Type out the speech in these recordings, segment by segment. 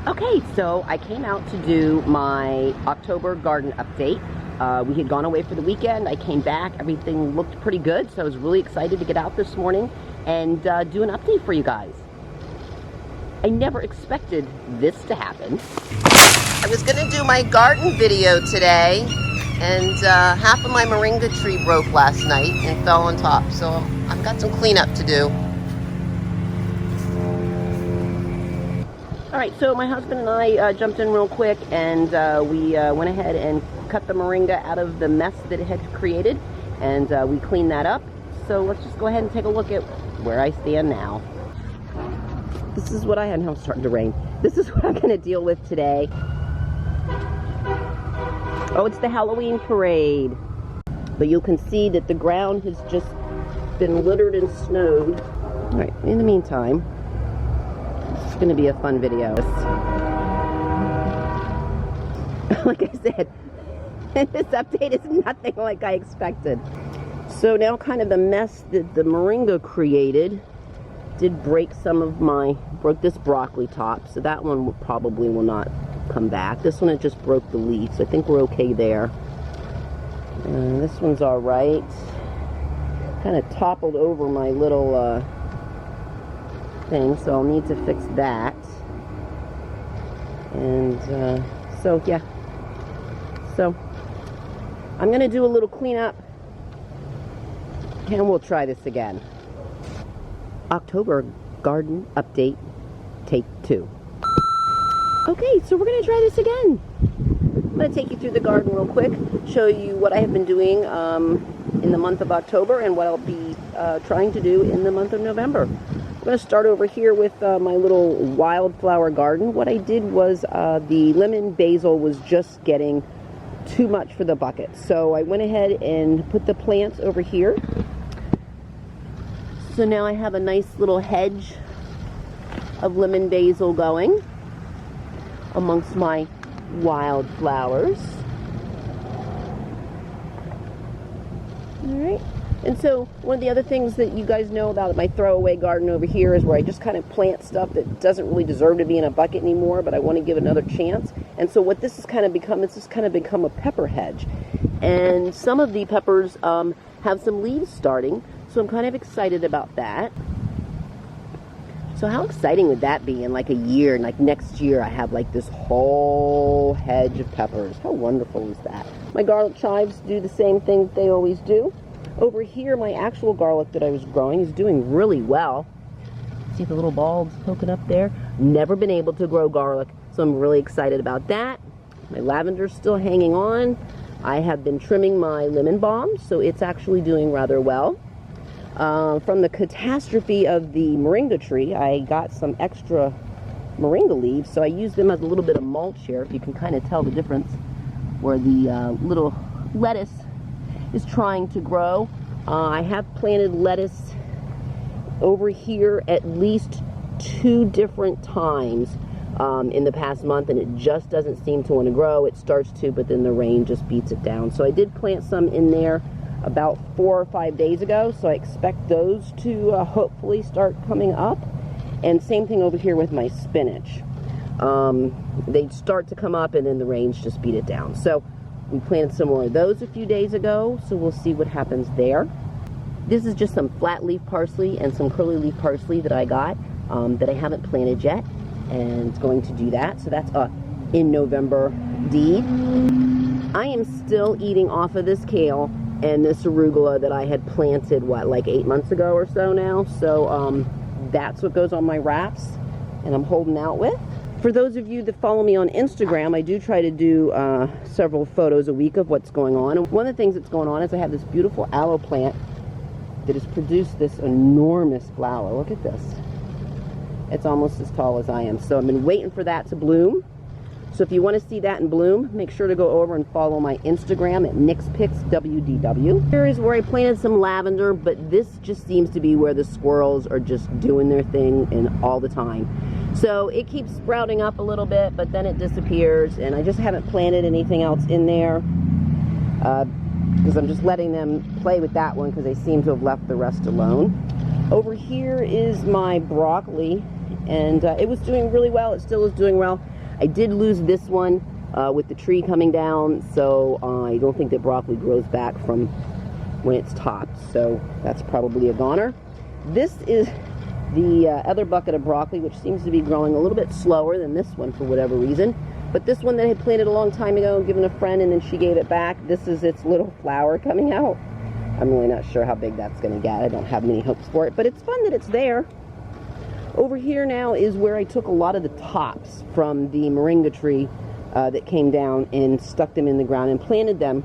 Okay, so I came out to do my October garden update. We had gone away for the weekend. I came back, everything looked pretty good, so I was really excited to get out this morning and do an update for you guys. I never expected this to happen. I was gonna do my garden video today, and half of my moringa tree broke last night and fell on top, so I've got some cleanup to do. All right, so my husband and I jumped in real quick, and we went ahead and cut the moringa out of the mess that it had created, and we cleaned that up. So let's just go ahead and take a look at where I stand now. This is what I had. Now it's starting to rain. This is what I'm going to deal with today. Oh, it's the Halloween parade. But you can see that the ground has just been littered and snowed. All right, in the meantime, it's going to be a fun video. Like I said, this update is nothing like I expected. So now kind of the mess that the moringa created did break broke this broccoli top, so that one probably will not come back. This one, it just broke the leaves. I think we're okay there. And this one's all right. Kind of toppled over my little thing, so I'll need to fix that. And so yeah. So I'm gonna do a little cleanup, and we'll try this again. October garden update, take 2. Okay, so we're going to try this again. I'm going to take you through the garden real quick, show you what I have been doing in the month of October and what I'll be trying to do in the month of November. I'm going to start over here with my little wildflower garden. What I did was the lemon basil was just getting too much for the bucket, so I went ahead and put the plants over here. So now I have a nice little hedge of lemon basil going amongst my wildflowers. All right. And so one of the other things that you guys know about my throwaway garden over here is where I just kind of plant stuff that doesn't really deserve to be in a bucket anymore, but I want to give another chance. And so what this has kind of become, it's just kind of become a pepper hedge. And some of the peppers have some leaves starting. So I'm kind of excited about that. So how exciting would that be in like a year, like next year I have like this whole hedge of peppers. How wonderful is that? My garlic chives do the same thing that they always do. Over here, my actual garlic that I was growing is doing really well. See the little bulbs poking up there? Never been able to grow garlic, so I'm really excited about that. My lavender's still hanging on. I have been trimming my lemon balm, so it's actually doing rather well. From the catastrophe of the moringa tree, I got some extra moringa leaves, so I used them as a little bit of mulch here. If you can kind of tell the difference where the little lettuce is trying to grow. I have planted lettuce over here at least 2 different times in the past month, and it just doesn't seem to want to grow. It starts to, but then the rain just beats it down. So I did plant some in there about 4 or 5 days ago, so I expect those to hopefully start coming up. And same thing over here with my spinach. They start to come up, and then the rains just beat it down. So we planted some more of those a few days ago, so we'll see what happens there. This is just some flat leaf parsley and some curly leaf parsley that I got that I haven't planted yet, and it's going to do that. So that's in November deed. I am still eating off of this kale and this arugula that I had planted, like 8 months ago or so now. So that's what goes on my wraps, and I'm holding out with. For those of you that follow me on Instagram, I do try to do several photos a week of what's going on. And one of the things that's going on is I have this beautiful aloe plant that has produced this enormous flower. Look at this. It's almost as tall as I am. So I've been waiting for that to bloom. So if you want to see that in bloom, make sure to go over and follow my Instagram at NixPix WDW. Here is where I planted some lavender, but this just seems to be where the squirrels are just doing their thing and all the time. So it keeps sprouting up a little bit, but then it disappears, and I just haven't planted anything else in there because I'm just letting them play with that one because they seem to have left the rest alone. Over here is my broccoli and it was doing really well. It still is doing well. I did lose this one with the tree coming down, so I don't think that broccoli grows back from when it's topped, so that's probably a goner. This is the other bucket of broccoli, which seems to be growing a little bit slower than this one for whatever reason. But this one that I had planted a long time ago and given a friend, and then she gave it back, this is its little flower coming out. I'm really not sure how big that's going to get. I don't have many hopes for it, but it's fun that it's there. Over here now is where I took a lot of the tops from the Moringa tree that came down and stuck them in the ground and planted them.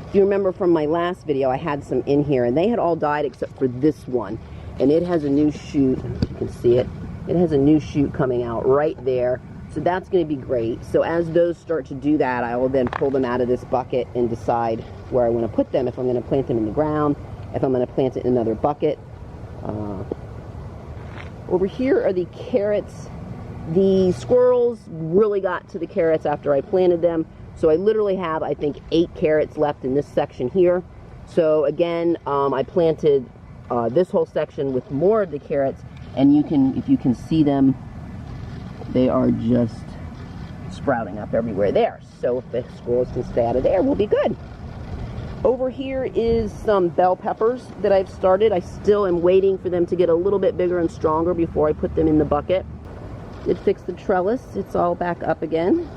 If you remember from my last video, I had some in here, and they had all died except for this one. And it has a new shoot, if you can see it. It has a new shoot coming out right there. So that's going to be great. So as those start to do that, I will then pull them out of this bucket and decide where I want to put them. If I'm going to plant them in the ground, if I'm going to plant it in another bucket. Over here are the carrots. The squirrels really got to the carrots after I planted them. So I literally have, I think, 8 carrots left in this section here. So again, I planted this whole section with more of the carrots, and you can, if you can see them, they are just sprouting up everywhere there. So if the squirrels can stay out of there, we'll be good. Over here is some bell peppers that I've started. I still am waiting for them to get a little bit bigger and stronger before I put them in the bucket. Did fix the trellis. It's all back up again.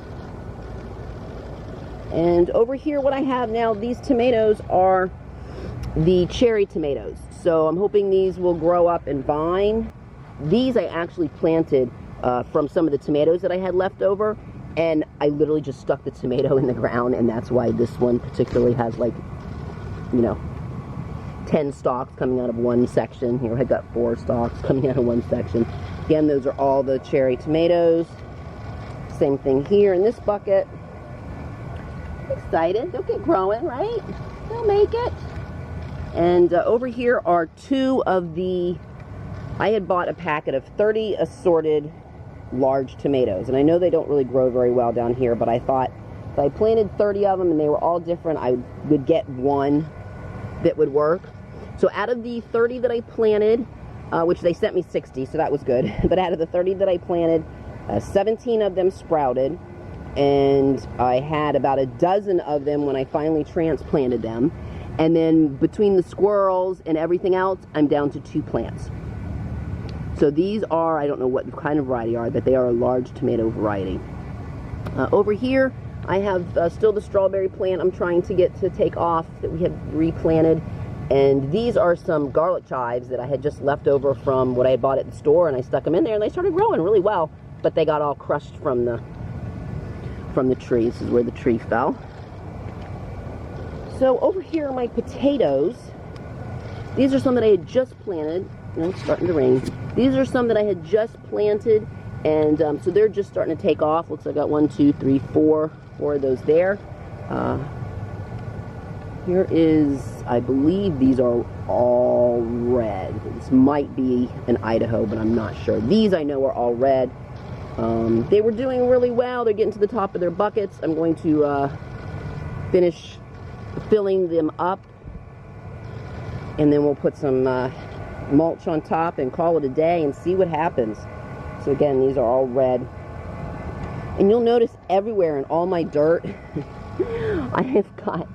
And over here, what I have now, these tomatoes are the cherry tomatoes. So I'm hoping these will grow up and vine. These I actually planted from some of the tomatoes that I had left over, and I literally just stuck the tomato in the ground, and that's why this one particularly has, like, you know, 10 stalks coming out of one section. Here I got 4 stalks coming out of one section. Again, those are all the cherry tomatoes. Same thing here in this bucket. Excited. They'll get growing, right? They'll make it. And over here are 2 of the, I had bought a packet of 30 assorted large tomatoes. And I know they don't really grow very well down here, but I thought if I planted 30 of them and they were all different, I would get one that would work. So out of the 30 that I planted, which they sent me 60, so that was good. But out of the 30 that I planted, 17 of them sprouted. And I had about a dozen of them when I finally transplanted them. And then between the squirrels and everything else, I'm down to 2 plants. So these are, I don't know what kind of variety are, but they are a large tomato variety. Over here, I have still the strawberry plant I'm trying to get to take off that we had replanted. And these are some garlic chives that I had just left over from what I had bought at the store, and I stuck them in there, and they started growing really well, but they got all crushed from the tree. This is where the tree fell. So over here are my potatoes. These are some that I had just planted. It's starting to rain. These are some that I had just planted, and so they're just starting to take off. Looks like I got 1, 2, 3, 4 of those there. Here is, I believe these are all red. This might be an Idaho, but I'm not sure. These I know are all red. They were doing really well. They're getting to the top of their buckets. I'm going to finish filling them up, and then we'll put some mulch on top and call it a day and see what happens. So again, these are all red. And you'll notice everywhere in all my dirt, I have got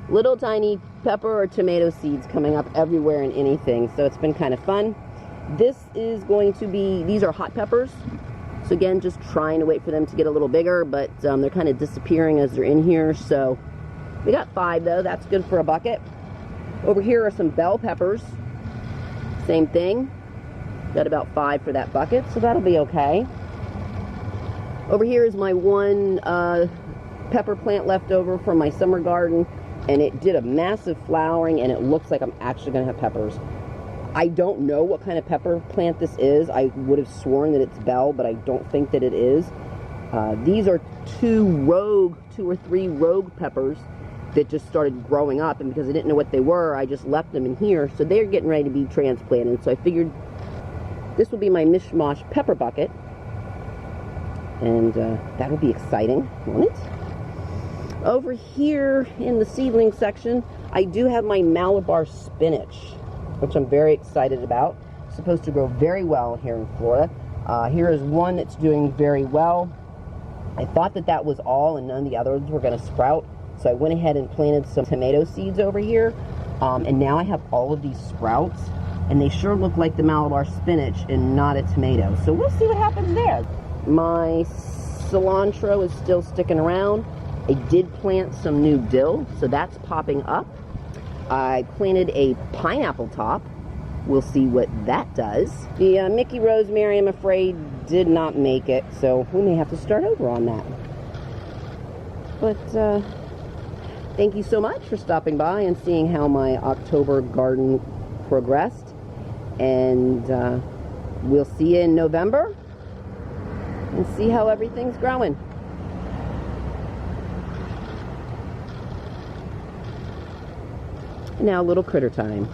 little tiny pepper or tomato seeds coming up everywhere in anything. So it's been kind of fun. This is going to be, these are hot peppers. So again, just trying to wait for them to get a little bigger, but they're kind of disappearing as they're in here. So we got 5 though. That's good for a bucket. Over here are some bell peppers. Same thing. Got about 5 for that bucket, so that'll be okay. Over here is my one pepper plant left over from my summer garden, and it did a massive flowering, and it looks like I'm actually going to have peppers. I don't know what kind of pepper plant this is. I would have sworn that it's bell, but I don't think that it is. These are 2 or 3 rogue peppers that just started growing up, and because I didn't know what they were, I just left them in here. So they're getting ready to be transplanted. So I figured this will be my mishmash pepper bucket, and that'll be exciting, won't it? Over here in the seedling section, I do have my Malabar spinach, which I'm very excited about. supposed to grow very well here in Florida. Here is one that's doing very well. I thought that that was all and none of the others were going to sprout, so I went ahead and planted some tomato seeds over here, and now I have all of these sprouts, and they sure look like the Malabar spinach and not a tomato. So we'll see what happens there. My cilantro is still sticking around. I did plant some new dill, so that's popping up. I planted a pineapple top. We'll see what that does. The Mickey rosemary, I'm afraid, did not make it, so we may have to start over on that. But thank you so much for stopping by and seeing how my October garden progressed. And we'll see you in November and see how everything's growing. Now, little critter time.